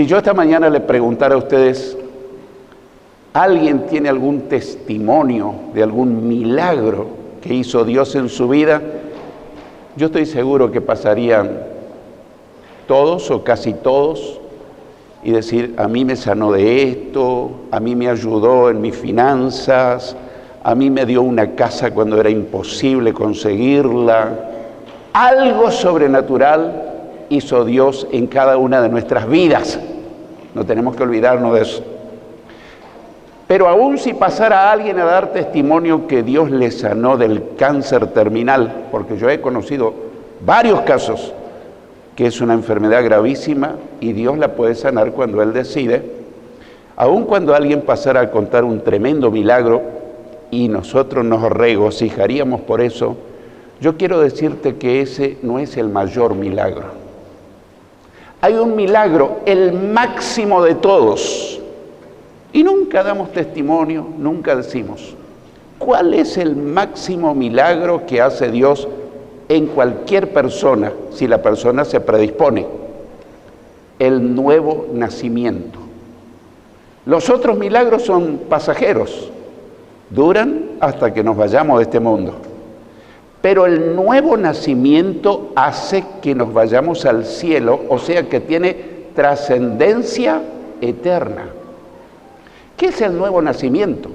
Si yo esta mañana le preguntara a ustedes, ¿alguien tiene algún testimonio de algún milagro que hizo Dios en su vida? Yo estoy seguro que pasarían todos o casi todos y decir, a mí me sanó de esto, a mí me ayudó en mis finanzas, a mí me dio una casa cuando era imposible conseguirla. Algo sobrenatural hizo Dios en cada una de nuestras vidas. No tenemos que olvidarnos de eso. Pero aún si pasara alguien a dar testimonio que Dios le sanó del cáncer terminal, porque yo he conocido varios casos que es una enfermedad gravísima y Dios la puede sanar cuando Él decide, aun cuando alguien pasara a contar un tremendo milagro y nosotros nos regocijaríamos por eso, yo quiero decirte que ese no es el mayor milagro. Hay un milagro, el máximo de todos, y nunca damos testimonio, nunca decimos, ¿cuál es el máximo milagro que hace Dios en cualquier persona, si la persona se predispone? El nuevo nacimiento. Los otros milagros son pasajeros, duran hasta que nos vayamos de este mundo. Pero el nuevo nacimiento hace que nos vayamos al cielo, o sea que tiene trascendencia eterna. ¿Qué es el nuevo nacimiento?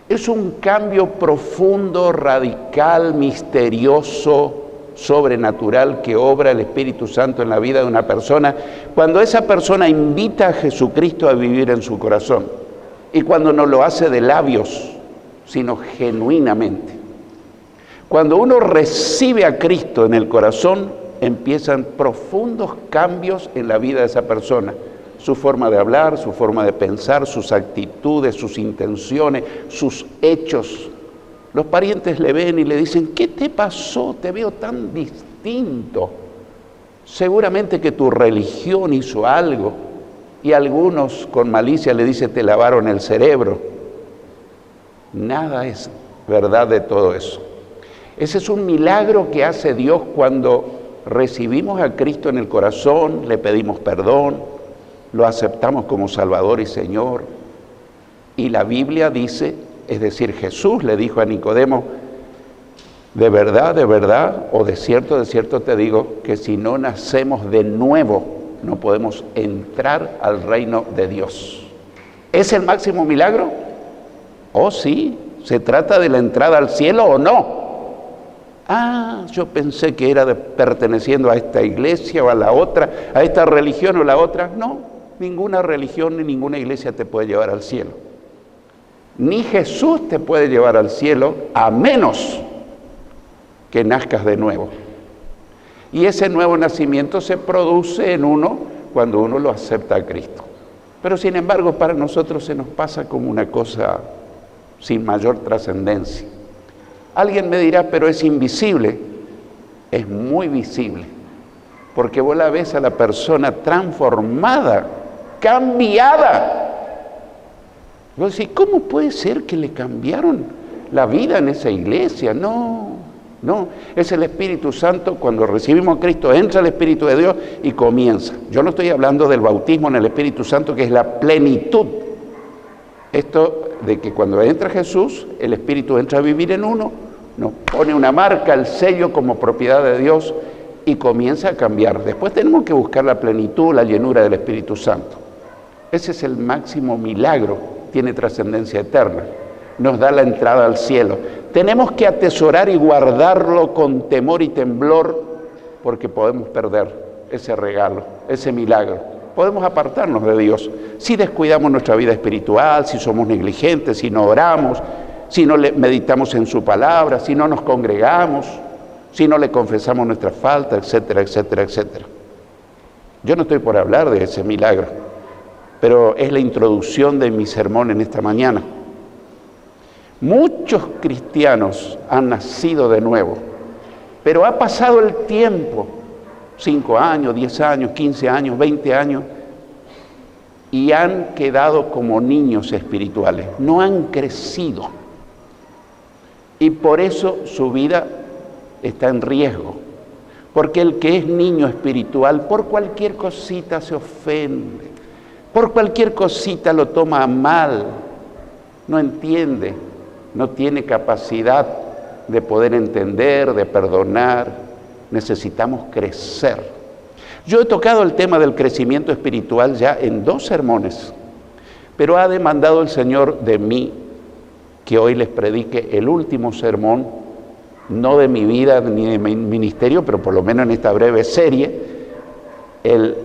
Es un cambio profundo, radical, misterioso, sobrenatural que obra el Espíritu Santo en la vida de una persona cuando esa persona invita a Jesucristo a vivir en su corazón y cuando no lo hace de labios, sino genuinamente. Cuando uno recibe a Cristo en el corazón, empiezan profundos cambios en la vida de esa persona. Su forma de hablar, su forma de pensar, sus actitudes, sus intenciones, sus hechos. Los parientes le ven y le dicen, ¿qué te pasó? Te veo tan distinto. Seguramente que tu religión hizo algo. Y algunos con malicia le dicen, te lavaron el cerebro. Nada es verdad de todo eso. Ese es un milagro que hace Dios cuando recibimos a Cristo en el corazón, le pedimos perdón, lo aceptamos como Salvador y Señor. Y la Biblia dice, es decir, Jesús le dijo a Nicodemo, de verdad, o de cierto te digo, que si no nacemos de nuevo, no podemos entrar al reino de Dios. ¿Es el máximo milagro? Oh, sí. ¿Se trata de la entrada al cielo o no? Ah, yo pensé que era perteneciendo a esta iglesia o a la otra, a esta religión o la otra. No, ninguna religión ni ninguna iglesia te puede llevar al cielo. Ni Jesús te puede llevar al cielo a menos que nazcas de nuevo. Y ese nuevo nacimiento se produce en uno cuando uno lo acepta a Cristo. Pero sin embargo para nosotros se nos pasa como una cosa sin mayor trascendencia. Alguien me dirá, pero es invisible. Es muy visible, porque vos la ves a la persona transformada, cambiada. Vos decís, ¿cómo puede ser que le cambiaron la vida en esa iglesia? No, es el Espíritu Santo. Cuando recibimos a Cristo, entra el Espíritu de Dios y comienza. Yo no estoy hablando del bautismo en el Espíritu Santo, que es la plenitud. Esto de que cuando entra Jesús, el Espíritu entra a vivir en uno, nos pone una marca, el sello como propiedad de Dios y comienza a cambiar. Después tenemos que buscar la plenitud, la llenura del Espíritu Santo. Ese es el máximo milagro, tiene trascendencia eterna, nos da la entrada al cielo. Tenemos que atesorar y guardarlo con temor y temblor porque podemos perder ese regalo, ese milagro. Podemos apartarnos de Dios si descuidamos nuestra vida espiritual, si somos negligentes, si no oramos, si no meditamos en su palabra, si no nos congregamos, si no le confesamos nuestras faltas, etcétera, etcétera, etcétera. Yo no estoy por hablar de ese milagro, pero es la introducción de mi sermón en esta mañana. Muchos cristianos han nacido de nuevo, pero ha pasado el tiempo, 5 años, 10 años, 15 años, 20 años, y han quedado como niños espirituales, no han crecido. Y por eso su vida está en riesgo, porque el que es niño espiritual por cualquier cosita se ofende, Por cualquier cosita lo toma mal, no entiende, no tiene capacidad de poder entender, de perdonar. Necesitamos crecer. Yo he tocado el tema del crecimiento espiritual ya en 2 sermones, pero ha demandado el Señor de mí que hoy les predique el último sermón, no de mi vida ni de mi ministerio, pero por lo menos en esta breve serie, el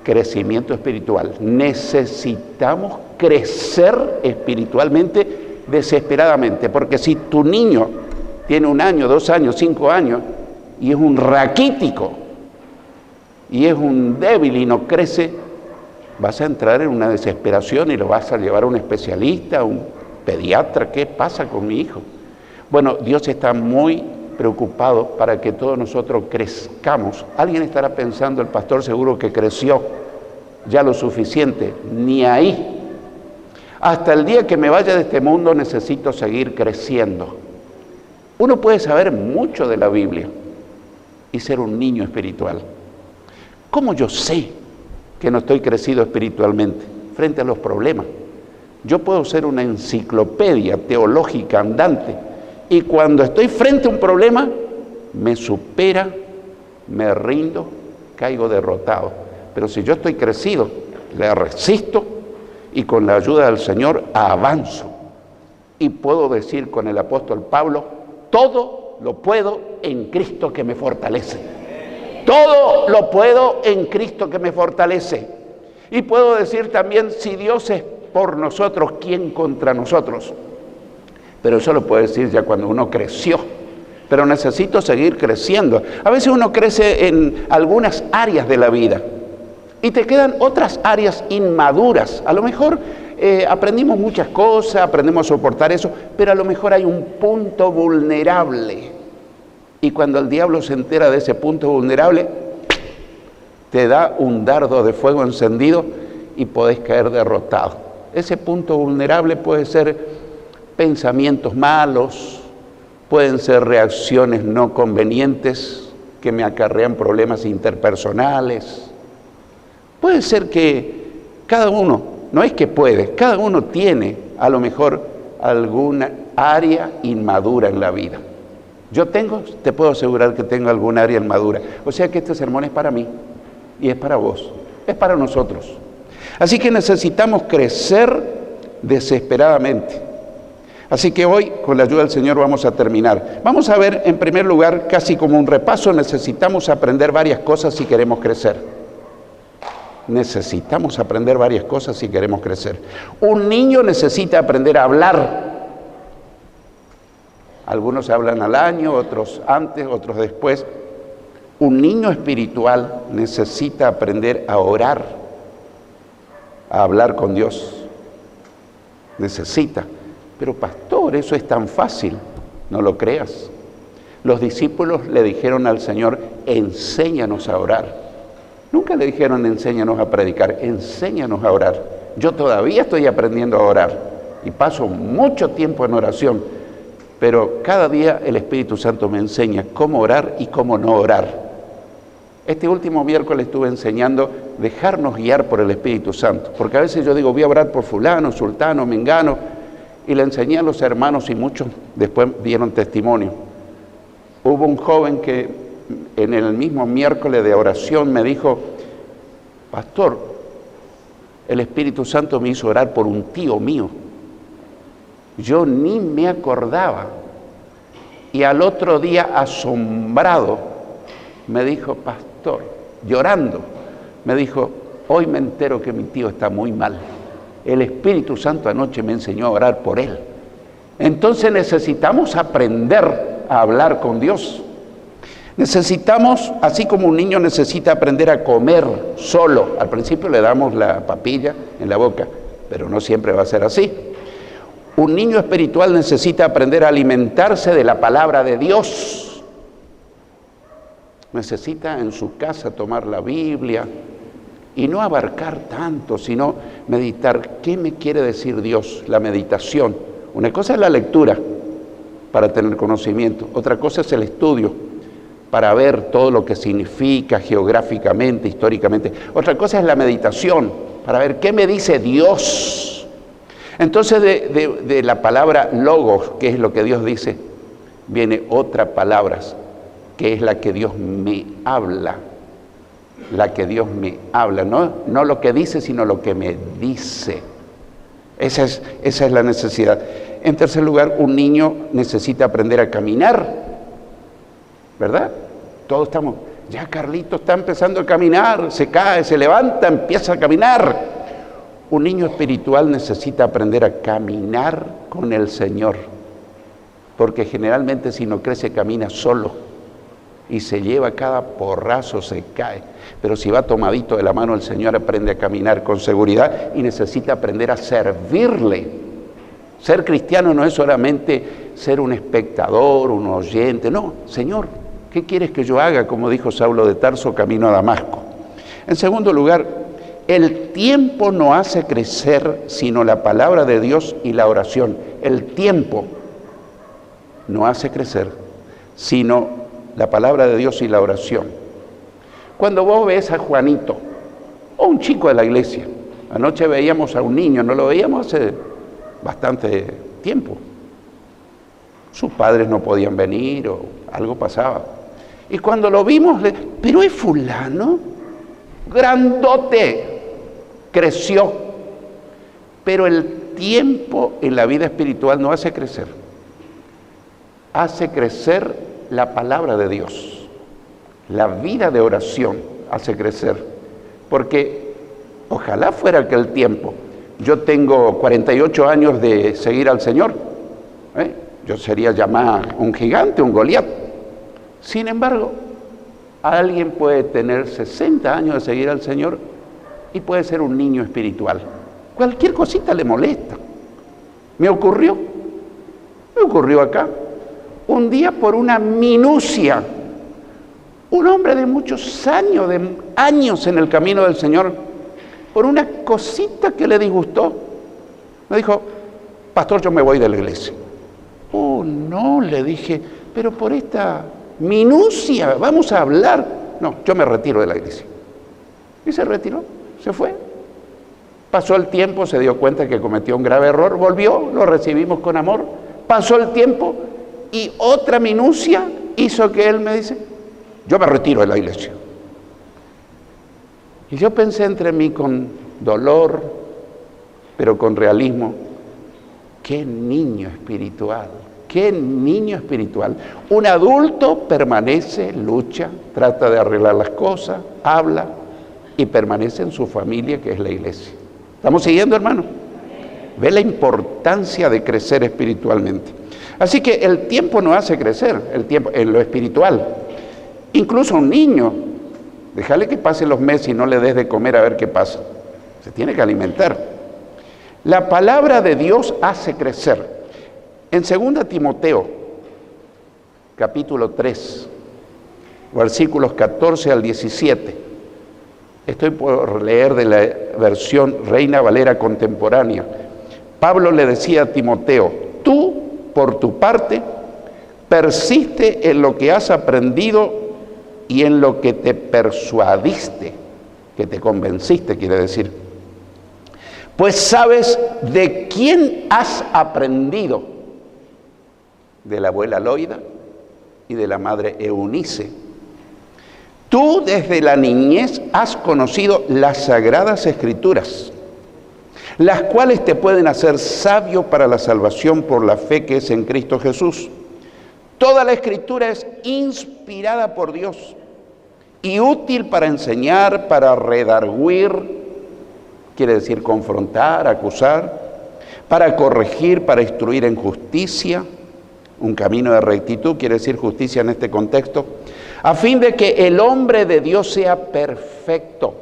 crecimiento espiritual. Necesitamos crecer espiritualmente desesperadamente, porque si tu niño tiene 1 año, 2 años, 5 años y es un raquítico y es un débil y no crece, vas a entrar en una desesperación y lo vas a llevar a un especialista, a un pediatra. ¿Qué pasa con mi hijo? Bueno, Dios está muy preocupado para que todos nosotros crezcamos. Alguien estará pensando, el pastor seguro que creció ya lo suficiente. Ni ahí. Hasta el día que me vaya de este mundo necesito seguir creciendo. Uno puede saber mucho de la Biblia y ser un niño espiritual. ¿Cómo yo sé que no estoy crecido espiritualmente frente a los problemas? Yo puedo ser una enciclopedia teológica andante y cuando estoy frente a un problema me supera, me rindo, caigo derrotado. Pero si yo estoy crecido, le resisto y con la ayuda del Señor avanzo. Y puedo decir con el apóstol Pablo, todo lo puedo en Cristo que me fortalece. Todo lo puedo en Cristo que me fortalece. Y puedo decir también, si Dios es por nosotros, ¿quién contra nosotros? Pero eso lo puedo decir ya cuando uno creció. Pero necesito seguir creciendo. A veces uno crece en algunas áreas de la vida y te quedan otras áreas inmaduras. A lo mejor aprendimos muchas cosas, aprendemos a soportar eso, pero a lo mejor hay un punto vulnerable. Y cuando el diablo se entera de ese punto vulnerable, te da un dardo de fuego encendido y podés caer derrotado. Ese punto vulnerable puede ser pensamientos malos, pueden ser reacciones no convenientes que me acarrean problemas interpersonales. Puede ser que cada uno, no es que puede, cada uno tiene a lo mejor alguna área inmadura en la vida. Yo te puedo asegurar que tengo alguna área inmadura. O sea que este sermón es para mí y es para vos, es para nosotros. Así que necesitamos crecer desesperadamente. Así que hoy, con la ayuda del Señor, vamos a terminar. Vamos a ver, en primer lugar, casi como un repaso, necesitamos aprender varias cosas si queremos crecer. Necesitamos aprender varias cosas si queremos crecer. Un niño necesita aprender a hablar. Algunos hablan al año, otros antes, otros después. Un niño espiritual necesita aprender a orar, a hablar con Dios. Necesita. Pero pastor, eso es tan fácil. No lo creas. Los discípulos le dijeron al Señor, enséñanos a orar. Nunca le dijeron, enséñanos a predicar, enséñanos a orar. Yo todavía estoy aprendiendo a orar y paso mucho tiempo en oración, pero cada día el Espíritu Santo me enseña cómo orar y cómo no orar. Este último miércoles estuve enseñando dejarnos guiar por el Espíritu Santo, porque a veces yo digo, voy a orar por fulano, sultano, mengano, y le enseñé a los hermanos y muchos después dieron testimonio. Hubo un joven que en el mismo miércoles de oración me dijo, pastor, el Espíritu Santo me hizo orar por un tío mío. Yo ni me acordaba. Y al otro día, asombrado, me dijo, pastor, llorando, me dijo, hoy me entero que mi tío está muy mal. El Espíritu Santo anoche me enseñó a orar por él. Entonces necesitamos aprender a hablar con Dios. Necesitamos, así como un niño necesita aprender a comer solo. Al principio le damos la papilla en la boca, pero no siempre va a ser así. Un niño espiritual necesita aprender a alimentarse de la palabra de Dios. Necesita en su casa tomar la Biblia y no abarcar tanto, sino meditar. ¿Qué me quiere decir Dios? La meditación. Una cosa es la lectura para tener conocimiento, otra cosa es el estudio para ver todo lo que significa geográficamente, históricamente. Otra cosa es la meditación, para ver qué me dice Dios. Entonces de la palabra logos, que es lo que Dios dice, viene otra palabra, que es la que Dios me habla. La que Dios me habla, no lo que dice, sino lo que me dice. Esa es la necesidad. En tercer lugar, un niño necesita aprender a caminar, ¿verdad? Todos estamos, ya Carlito está empezando a caminar, se cae, se levanta, empieza a caminar. Un niño espiritual necesita aprender a caminar con el Señor, porque generalmente si no crece camina solo y se lleva cada porrazo, se cae. Pero si va tomadito de la mano el Señor, aprende a caminar con seguridad y necesita aprender a servirle. Ser cristiano no es solamente ser un espectador, un oyente. No, Señor, ¿qué quieres que yo haga? Como dijo Saulo de Tarso, camino a Damasco. En segundo lugar, el tiempo no hace crecer sino la palabra de Dios y la oración. El tiempo no hace crecer sino la palabra de Dios y la oración. Cuando vos ves a Juanito, o un chico de la iglesia, anoche veíamos a un niño, no lo veíamos hace bastante tiempo. Sus padres no podían venir o algo pasaba. Y cuando lo vimos, pero es fulano, grandote, creció. Pero el tiempo en la vida espiritual no hace crecer. Hace crecer la palabra de Dios. La vida de oración hace crecer. Porque ojalá fuera aquel tiempo. Yo tengo 48 años de seguir al Señor. Yo sería llamado un gigante, un Goliat. Sin embargo, alguien puede tener 60 años de seguir al Señor y puede ser un niño espiritual. Cualquier cosita le molesta. Me ocurrió acá. Un día por una minucia, un hombre de muchos años en el camino del Señor, por una cosita que le disgustó, me dijo, pastor, yo me voy de la iglesia. Oh, no, le dije, pero por esta minucia, vamos a hablar. No, yo me retiro de la iglesia. Y se retiró, se fue. Pasó el tiempo, se dio cuenta que cometió un grave error, volvió, lo recibimos con amor. Pasó el tiempo y otra minucia hizo que él me dice, yo me retiro de la iglesia. Y yo pensé entre mí con dolor, pero con realismo, qué niño espiritual, qué niño espiritual. Un adulto permanece, lucha, trata de arreglar las cosas, habla y permanece en su familia, que es la iglesia. ¿Estamos siguiendo, hermano? Ve la importancia de crecer espiritualmente. Así que el tiempo no hace crecer, el tiempo en lo espiritual. Incluso un niño, déjale que pasen los meses y no le des de comer a ver qué pasa. Se tiene que alimentar. La palabra de Dios hace crecer. En 2 Timoteo, capítulo 3, versículos 14 al 17. Estoy por leer de la versión Reina Valera contemporánea. Pablo le decía a Timoteo, tú, por tu parte, persiste en lo que has aprendido y en lo que te persuadiste, que te convenciste, quiere decir. Pues sabes de quién has aprendido, de la abuela Loida y de la madre Eunice. Tú desde la niñez has conocido las sagradas escrituras, las cuales te pueden hacer sabio para la salvación por la fe que es en Cristo Jesús. Toda la escritura es inspirada por Dios y útil para enseñar, para redarguir, quiere decir confrontar, acusar, para corregir, para instruir en justicia, un camino de rectitud, quiere decir justicia en este contexto, a fin de que el hombre de Dios sea perfecto.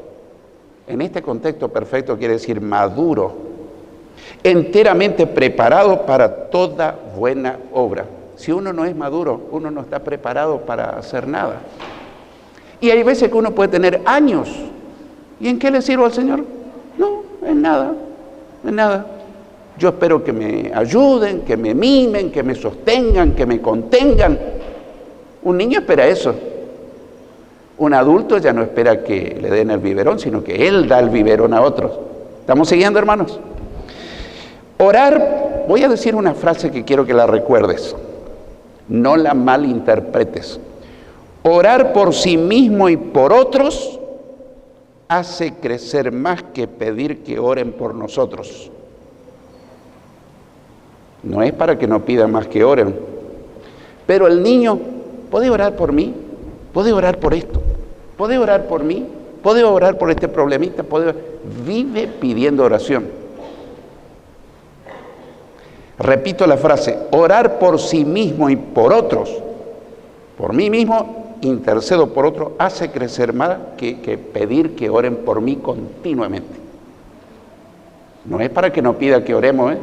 En este contexto perfecto quiere decir maduro, enteramente preparado para toda buena obra. Si uno no es maduro, uno no está preparado para hacer nada. Y hay veces que uno puede tener años. ¿Y en qué le sirvo al Señor? No, en nada, en nada. Yo espero que me ayuden, que me mimen, que me sostengan, que me contengan. Un niño espera eso. Un adulto ya no espera que le den el biberón, sino que él da el biberón a otros. ¿Estamos siguiendo, hermanos? Orar, voy a decir una frase que quiero que la recuerdes, no la malinterpretes. Orar por sí mismo y por otros hace crecer más que pedir que oren por nosotros. No es para que no pidan más que oren, pero el niño, ¿puede orar por mí? ¿Puede orar por esto? ¿Puede orar por mí? ¿Puede orar por este problemita? Vive pidiendo oración. Repito la frase, orar por sí mismo y por otros. Por mí mismo, intercedo por otro, hace crecer más que pedir que oren por mí continuamente. No es para que no pida que oremos,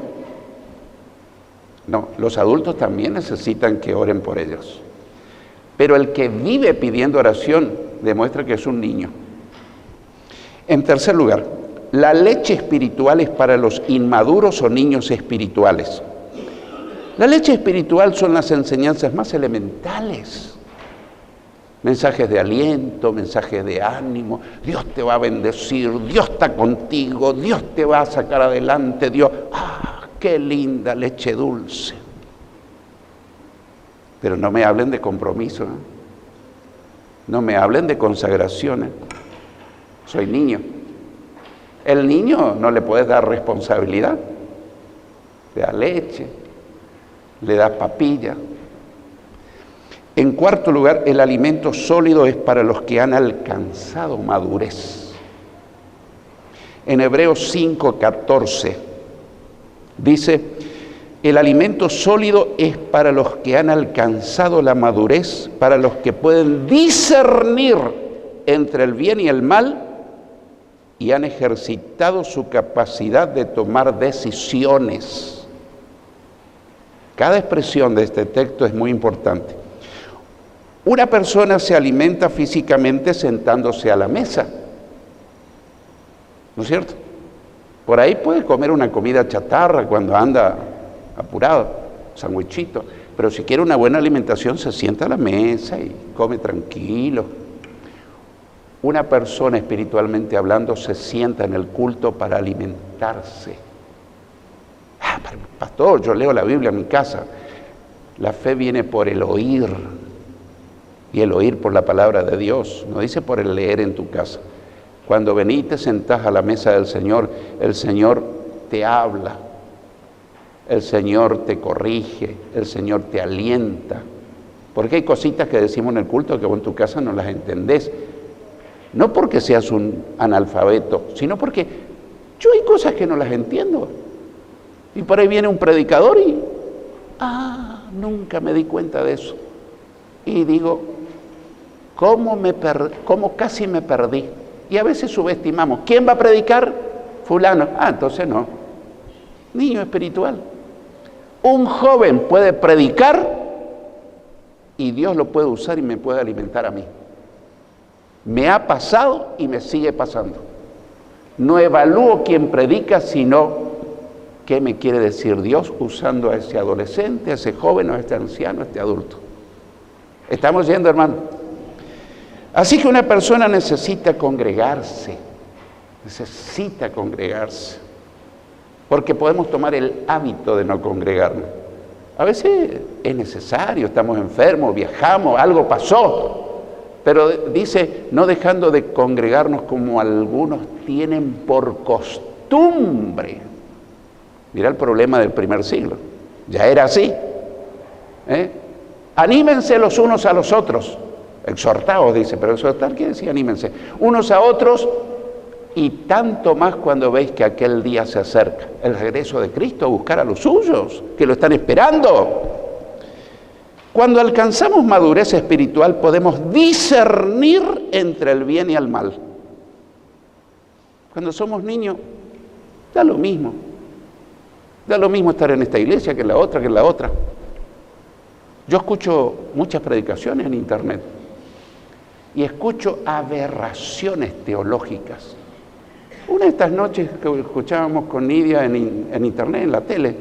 No, los adultos también necesitan que oren por ellos. Pero el que vive pidiendo oración demuestra que es un niño. En tercer lugar, la leche espiritual es para los inmaduros o niños espirituales. La leche espiritual son las enseñanzas más elementales. Mensajes de aliento, mensajes de ánimo. Dios te va a bendecir, Dios está contigo, Dios te va a sacar adelante, Dios. ¡Ah, qué linda leche dulce! Pero no me hablen de compromiso, no me hablen de consagraciones. Soy niño. El niño no le puedes dar responsabilidad. Le das leche, le das papilla. En cuarto lugar, el alimento sólido es para los que han alcanzado madurez. En Hebreos 5:14 dice, el alimento sólido es para los que han alcanzado la madurez, para los que pueden discernir entre el bien y el mal y han ejercitado su capacidad de tomar decisiones. Cada expresión de este texto es muy importante. Una persona se alimenta físicamente sentándose a la mesa, ¿no es cierto? Por ahí puede comer una comida chatarra cuando anda apurado, sandwichito, pero si quiere una buena alimentación se sienta a la mesa y come tranquilo. Una persona espiritualmente hablando se sienta en el culto para alimentarse. Pastor, yo leo la Biblia en mi casa. La fe viene por el oír y el oír por la palabra de Dios, no dice por el leer en tu casa. Cuando venís y te sentás a la mesa del Señor, el Señor te habla, el Señor te corrige, el Señor te alienta. Porque hay cositas que decimos en el culto que vos en tu casa no las entendés. No porque seas un analfabeto, sino porque yo hay cosas que no las entiendo. Y por ahí viene un predicador y, nunca me di cuenta de eso. Y digo, ¿cómo casi me perdí? Y a veces subestimamos. ¿Quién va a predicar? Fulano. Entonces no. Niño espiritual. Un joven puede predicar y Dios lo puede usar y me puede alimentar a mí. Me ha pasado y me sigue pasando. No evalúo quién predica, sino qué me quiere decir Dios usando a ese adolescente, a ese joven, a este anciano, a este adulto. ¿Estamos yendo, hermano? Así que una persona necesita congregarse, porque podemos tomar el hábito de no congregarnos. A veces es necesario, estamos enfermos, viajamos, algo pasó, pero dice, no dejando de congregarnos como algunos tienen por costumbre. Mira el problema del primer siglo, ya era así. Anímense los unos a los otros. Exhortaos, dice, pero exhortar quiere decir anímense. Unos a otros y tanto más cuando veis que aquel día se acerca. El regreso de Cristo a buscar a los suyos, que lo están esperando. Cuando alcanzamos madurez espiritual podemos discernir entre el bien y el mal. Cuando somos niños, da lo mismo. Da lo mismo estar en esta iglesia que en la otra, Yo escucho muchas predicaciones en internet y escucho aberraciones teológicas. Una de estas noches que escuchábamos con Nidia en internet, en la tele,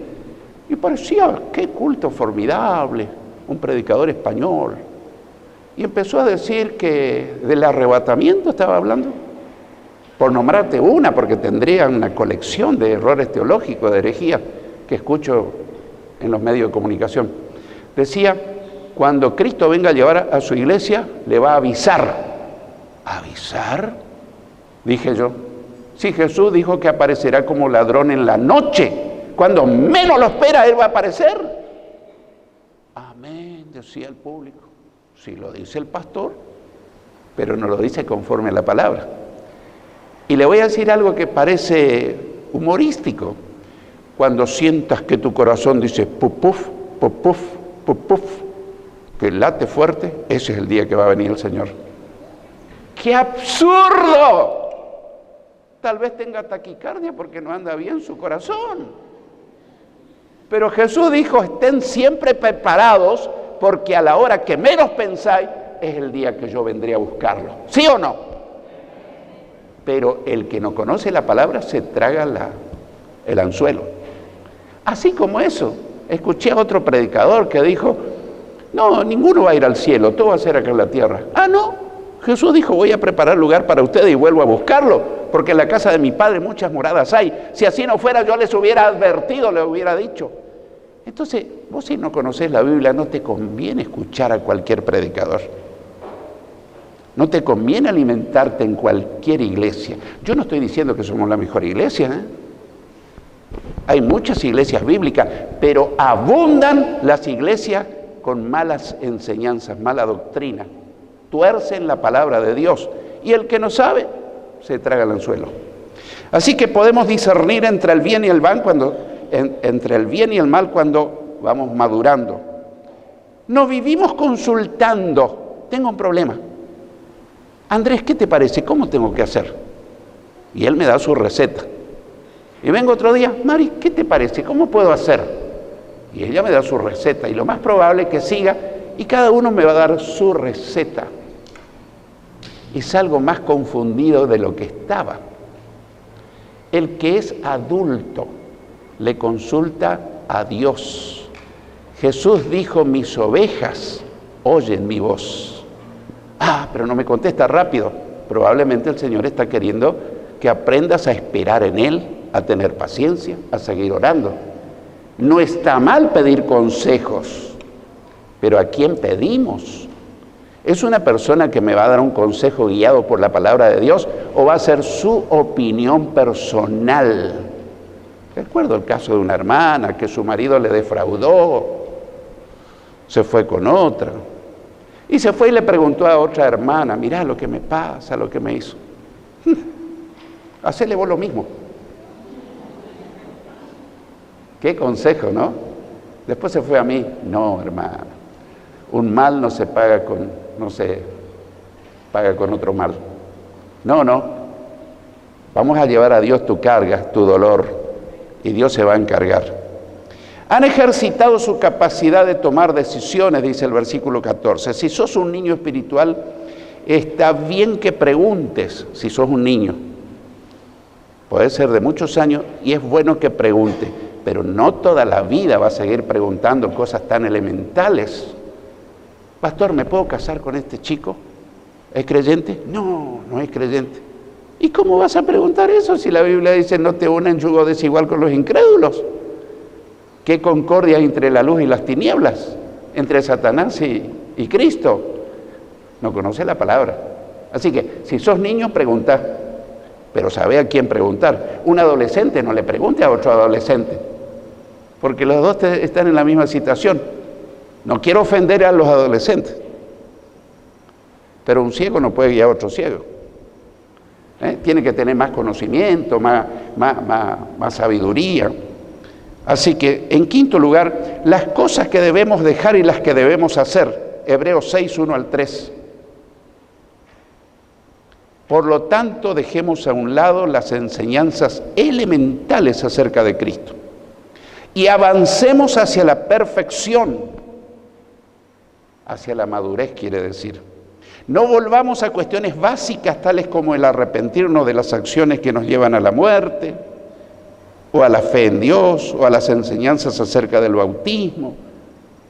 y parecía, qué culto formidable, un predicador español. y empezó a decir que del arrebatamiento estaba hablando, por nombrarte una, porque tendría una colección de errores teológicos, de herejías, que escucho en los medios de comunicación. Decía, cuando Cristo venga a llevar a su iglesia, le va a avisar. ¿Avisar? Dije yo. Sí, Jesús dijo que aparecerá como ladrón en la noche. Cuando menos lo espera, Él va a aparecer. Amén, decía el público. Sí lo dice el pastor, pero no lo dice conforme a la palabra. Y le voy a decir algo que parece humorístico. Cuando sientas que tu corazón dice puf, puf, puf, puf, puf, puf, que late fuerte, ese es el día que va a venir el Señor. ¡Qué absurdo! Tal vez tenga taquicardia porque no anda bien su corazón. Pero Jesús dijo, estén siempre preparados porque a la hora que menos pensáis es el día que yo vendré a buscarlo. ¿Sí o no? Pero el que no conoce la palabra se traga el anzuelo. Así como eso, escuché a otro predicador que dijo, no, ninguno va a ir al cielo, todo va a ser acá en la tierra. Ah, no, Jesús dijo, voy a preparar lugar para ustedes y vuelvo a buscarlo, porque en la casa de mi Padre muchas moradas hay. Si así no fuera, yo les hubiera advertido, les hubiera dicho. Entonces, vos si no conocés la Biblia, no te conviene escuchar a cualquier predicador. No te conviene alimentarte en cualquier iglesia. Yo no estoy diciendo que somos la mejor iglesia, ¿eh? Hay muchas iglesias bíblicas, pero abundan las iglesias con malas enseñanzas, mala doctrina. Tuercen la palabra de Dios. Y el que no sabe, se traga el anzuelo. Así que podemos discernir entre el bien y el mal entre el bien y el mal cuando vamos madurando. No vivimos consultando. Tengo un problema. Andrés, ¿qué te parece? ¿Cómo tengo que hacer? Y él me da su receta. Y vengo otro día, Mari, ¿qué te parece? ¿Cómo puedo hacer? Y ella me da su receta. Y lo más probable es que siga y cada uno me va a dar su receta. Y salgo más confundido de lo que estaba. El que es adulto le consulta a Dios. Jesús dijo, mis ovejas oyen mi voz. Ah, pero no me contesta rápido. Probablemente el Señor está queriendo que aprendas a esperar en Él, a tener paciencia, a seguir orando. No está mal pedir consejos, pero ¿a quién pedimos? ¿Es una persona que me va a dar un consejo guiado por la palabra de Dios o va a ser su opinión personal? Recuerdo el caso de una hermana que su marido le defraudó, se fue con otra. Y se fue y le preguntó a otra hermana, mirá lo que me pasa, lo que me hizo. Hacele vos lo mismo. Qué consejo, ¿no? Después se fue a mí, no, hermana, un mal no se paga con otro mal. No, vamos a llevar a Dios tu carga, tu dolor, y Dios se va a encargar. Han ejercitado su capacidad de tomar decisiones, dice el versículo 14. Si sos un niño espiritual, está bien que preguntes si sos un niño. Puede ser de muchos años y es bueno que pregunte, pero no toda la vida va a seguir preguntando cosas tan elementales. Pastor, ¿me puedo casar con este chico? ¿Es creyente? No, no es creyente. ¿Y cómo vas a preguntar eso si la Biblia dice no te unan en yugo desigual con los incrédulos? ¿Qué concordia entre la luz y las tinieblas? Entre Satanás y Cristo. No conoce la palabra. Así que, si sos niño, pregunta, pero sabe a quién preguntar. Un adolescente no le pregunte a otro adolescente, porque los dos están en la misma situación. No quiero ofender a los adolescentes, pero un ciego no puede guiar a otro ciego. Tiene que tener más conocimiento, más sabiduría. Así que, en quinto lugar, las cosas que debemos dejar y las que debemos hacer. Hebreos 6, 1 al 3. Por lo tanto, dejemos a un lado las enseñanzas elementales acerca de Cristo y avancemos hacia la perfección, hacia la madurez, quiere decir. No volvamos a cuestiones básicas tales como el arrepentirnos de las acciones que nos llevan a la muerte, o a la fe en Dios, o a las enseñanzas acerca del bautismo,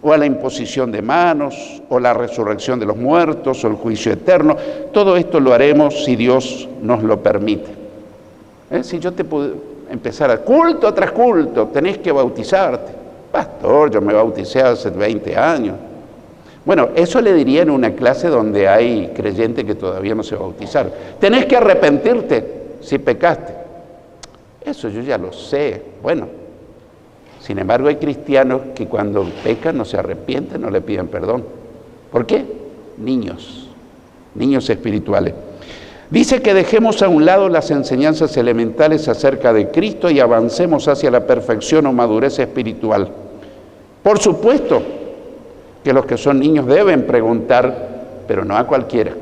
o a la imposición de manos, o la resurrección de los muertos, o el juicio eterno. Todo esto lo haremos si Dios nos lo permite. Si yo te puedo empezar a culto tras culto, tenés que bautizarte. Pastor, yo me bauticé hace 20 años. Bueno, eso le diría en una clase donde hay creyentes que todavía no se bautizaron. Tenés que arrepentirte si pecaste. Eso yo ya lo sé. Bueno, sin embargo hay cristianos que cuando pecan no se arrepienten, no le piden perdón. ¿Por qué? Niños espirituales. Dice que dejemos a un lado las enseñanzas elementales acerca de Cristo y avancemos hacia la perfección o madurez espiritual. Por supuesto que los que son niños deben preguntar, pero no a cualquiera,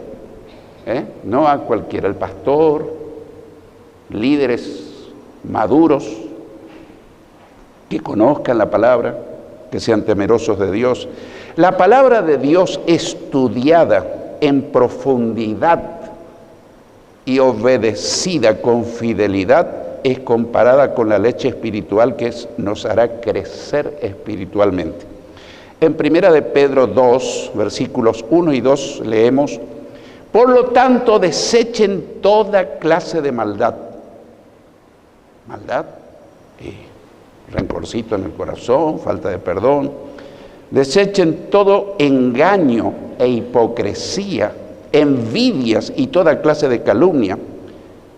no a cualquiera. El pastor, líderes maduros, que conozcan la palabra, que sean temerosos de Dios. La palabra de Dios estudiada en profundidad y obedecida con fidelidad es comparada con la leche espiritual que nos hará crecer espiritualmente. En 1 de Pedro 2, versículos 1 y 2 leemos: por lo tanto, desechen toda clase de maldad. Maldad, rencorcito en el corazón, falta de perdón. Desechen todo engaño e hipocresía, envidias y toda clase de calumnia.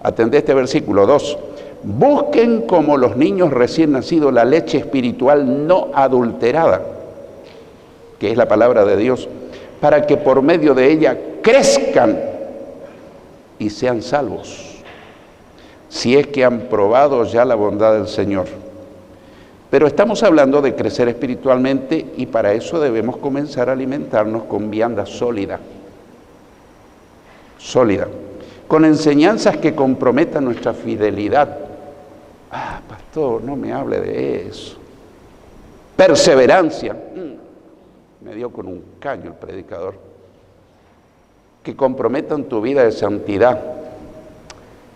Atendé este versículo 2. Busquen como los niños recién nacidos la leche espiritual no adulterada, que es la palabra de Dios, para que por medio de ella crezcan y sean salvos, si es que han probado ya la bondad del Señor. Pero estamos hablando de crecer espiritualmente y para eso debemos comenzar a alimentarnos con vianda sólida, con enseñanzas que comprometan nuestra fidelidad. Pastor, no me hable de eso. Perseverancia. Me dio con un caño el predicador. Que comprometan tu vida de santidad.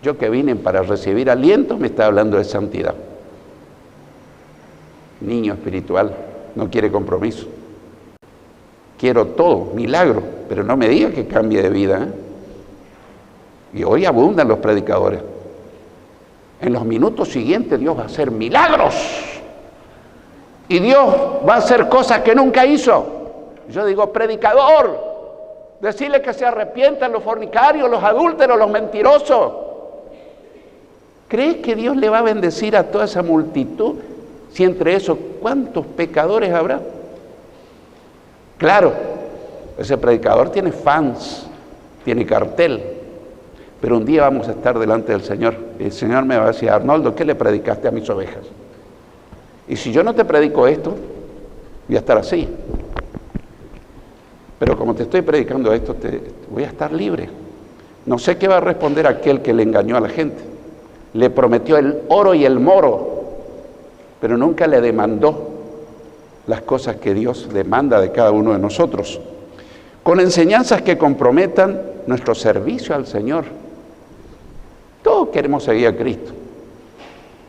Yo que vine para recibir aliento me está hablando de santidad. Niño espiritual, no quiere compromiso. Quiero todo, milagro, pero no me diga que cambie de vida. Y hoy abundan los predicadores. En los minutos siguientes Dios va a hacer milagros. Y Dios va a hacer cosas que nunca hizo. Yo digo, predicador, decirle que se arrepientan los fornicarios, los adúlteros, los mentirosos. ¿Crees que Dios le va a bendecir a toda esa multitud? Si entre esos, ¿cuántos pecadores habrá? Claro, ese predicador tiene fans, tiene cartel, pero un día vamos a estar delante del Señor y el Señor me va a decir: Arnoldo, ¿qué le predicaste a mis ovejas? Y si yo no te predico esto, voy a estar así. Pero como te estoy predicando esto, voy a estar libre. No sé qué va a responder aquel que le engañó a la gente. Le prometió el oro y el moro, pero nunca le demandó las cosas que Dios demanda de cada uno de nosotros. Con enseñanzas que comprometan nuestro servicio al Señor. Todos queremos seguir a Cristo.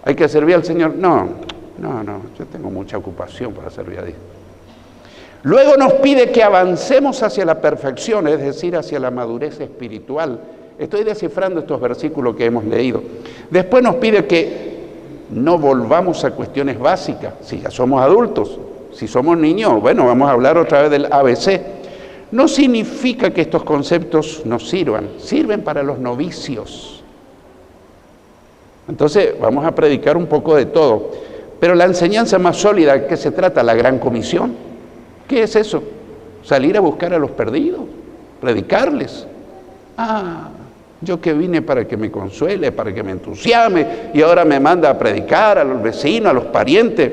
¿Hay que servir al Señor? No, yo tengo mucha ocupación para servir a Dios. Luego nos pide que avancemos hacia la perfección, es decir, hacia la madurez espiritual. Estoy descifrando estos versículos que hemos leído. Después nos pide que no volvamos a cuestiones básicas. Si ya somos adultos, si somos niños, bueno, vamos a hablar otra vez del ABC. No significa que estos conceptos nos sirven para los novicios. Entonces vamos a predicar un poco de todo. Pero la enseñanza más sólida, ¿de qué se trata? La Gran Comisión. ¿Qué es eso? Salir a buscar a los perdidos, predicarles. Yo que vine para que me consuele, para que me entusiasme, y ahora me manda a predicar a los vecinos, a los parientes.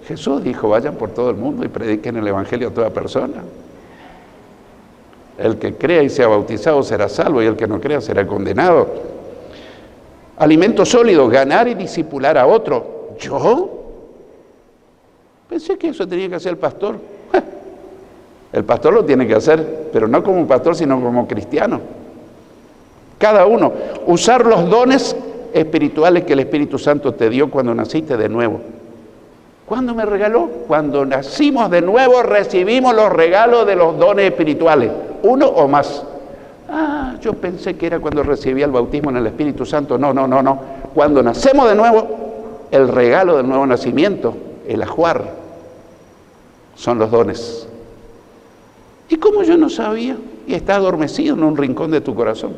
Jesús dijo: vayan por todo el mundo y prediquen el Evangelio a toda persona. El que crea y sea bautizado será salvo, y el que no crea será condenado. Alimento sólido, ganar y discipular a otro. ¿Yo? Pensé que eso tenía que hacer el pastor. El pastor lo tiene que hacer, pero no como pastor, sino como cristiano. Cada uno. Usar los dones espirituales que el Espíritu Santo te dio cuando naciste de nuevo. ¿Cuándo me regaló? Cuando nacimos de nuevo recibimos los regalos de los dones espirituales, uno o más. Yo pensé que era cuando recibía el bautismo en el Espíritu Santo. No. Cuando nacemos de nuevo, el regalo del nuevo nacimiento, el ajuar, son los dones. ¿Y cómo yo no sabía? Y está adormecido en un rincón de tu corazón.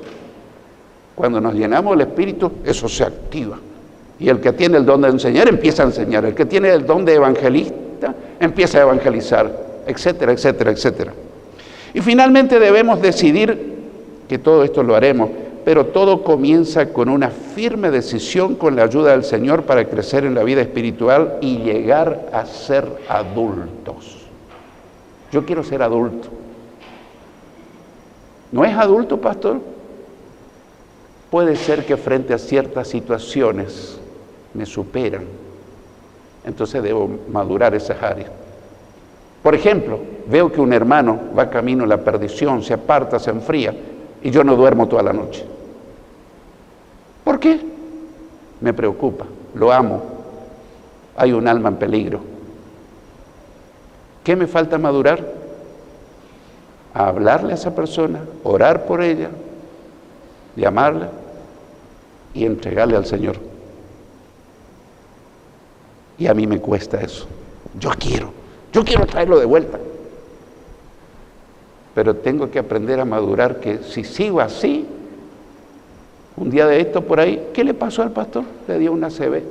Cuando nos llenamos del Espíritu, eso se activa. Y el que tiene el don de enseñar, empieza a enseñar. El que tiene el don de evangelista, empieza a evangelizar, etcétera, etcétera, etcétera. Y finalmente debemos decidir que todo esto lo haremos, pero todo comienza con una firme decisión con la ayuda del Señor para crecer en la vida espiritual y llegar a ser adultos. Yo quiero ser adulto. ¿No es adulto, pastor? Puede ser que frente a ciertas situaciones me superan. Entonces debo madurar esas áreas. Por ejemplo, veo que un hermano va camino a la perdición, se aparta, se enfría, y yo no duermo toda la noche. ¿Por qué? Me preocupa, lo amo, hay un alma en peligro. ¿Qué me falta madurar? A hablarle a esa persona, orar por ella, llamarla y entregarle al Señor. Y a mí me cuesta eso. Yo quiero traerlo de vuelta. Pero tengo que aprender a madurar, que si sigo así, un día de esto por ahí, ¿qué le pasó al pastor? Le dio una ACV,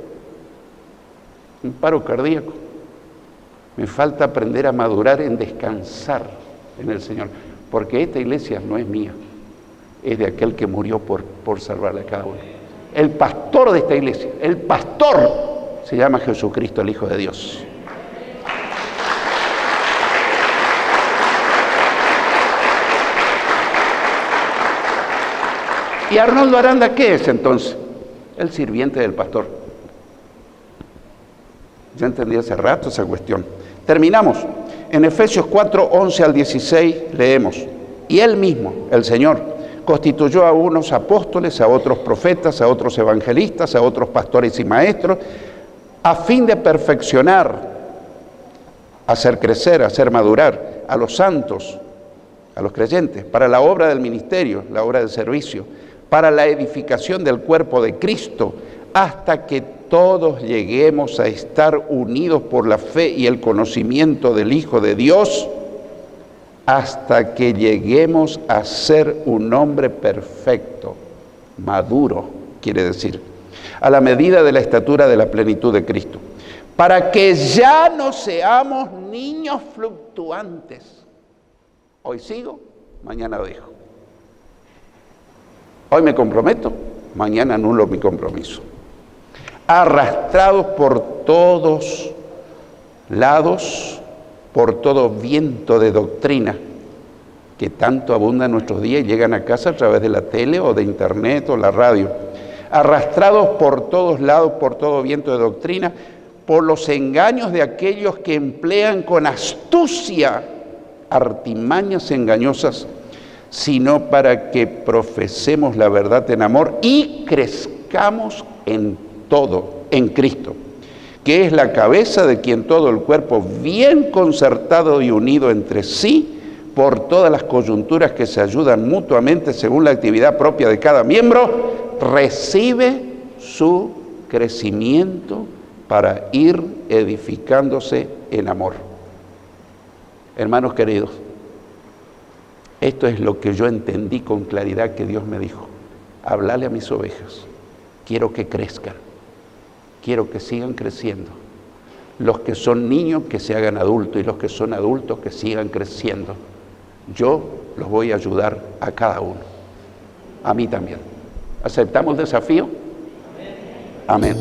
un paro cardíaco. Me falta aprender a madurar en descansar en el Señor, porque esta iglesia no es mía, es de aquel que murió por salvarle a cada uno. El pastor de esta iglesia, el pastor, se llama Jesucristo, el Hijo de Dios. ¿Y Arnoldo Aranda qué es entonces? El sirviente del pastor. Ya entendí hace rato esa cuestión. Terminamos. En Efesios 4, 11 al 16 leemos: y Él mismo, el Señor, constituyó a unos apóstoles, a otros profetas, a otros evangelistas, a otros pastores y maestros, a fin de perfeccionar, hacer crecer, hacer madurar a los santos, a los creyentes, para la obra del ministerio, la obra del servicio, para la edificación del cuerpo de Cristo, hasta que todos lleguemos a estar unidos por la fe y el conocimiento del Hijo de Dios, hasta que lleguemos a ser un hombre perfecto, maduro, quiere decir, a la medida de la estatura de la plenitud de Cristo, para que ya no seamos niños fluctuantes. Hoy sigo, mañana dejo. Hoy me comprometo, mañana anulo mi compromiso. Arrastrados por todos lados, por todo viento de doctrina que tanto abunda en nuestros días y llegan a casa a través de la tele o de internet o la radio. Arrastrados por todos lados, por todo viento de doctrina, por los engaños de aquellos que emplean con astucia artimañas engañosas, sino para que profesemos la verdad en amor y crezcamos en todo, en Cristo, que es la cabeza de quien todo el cuerpo, bien concertado y unido entre sí, por todas las coyunturas que se ayudan mutuamente según la actividad propia de cada miembro, recibe su crecimiento para ir edificándose en amor. Hermanos queridos, esto es lo que yo entendí con claridad que Dios me dijo: háblale a mis ovejas, quiero que crezcan, quiero que sigan creciendo. Los que son niños que se hagan adultos y los que son adultos que sigan creciendo. Yo los voy a ayudar a cada uno, a mí también. ¿Aceptamos el desafío? Amén.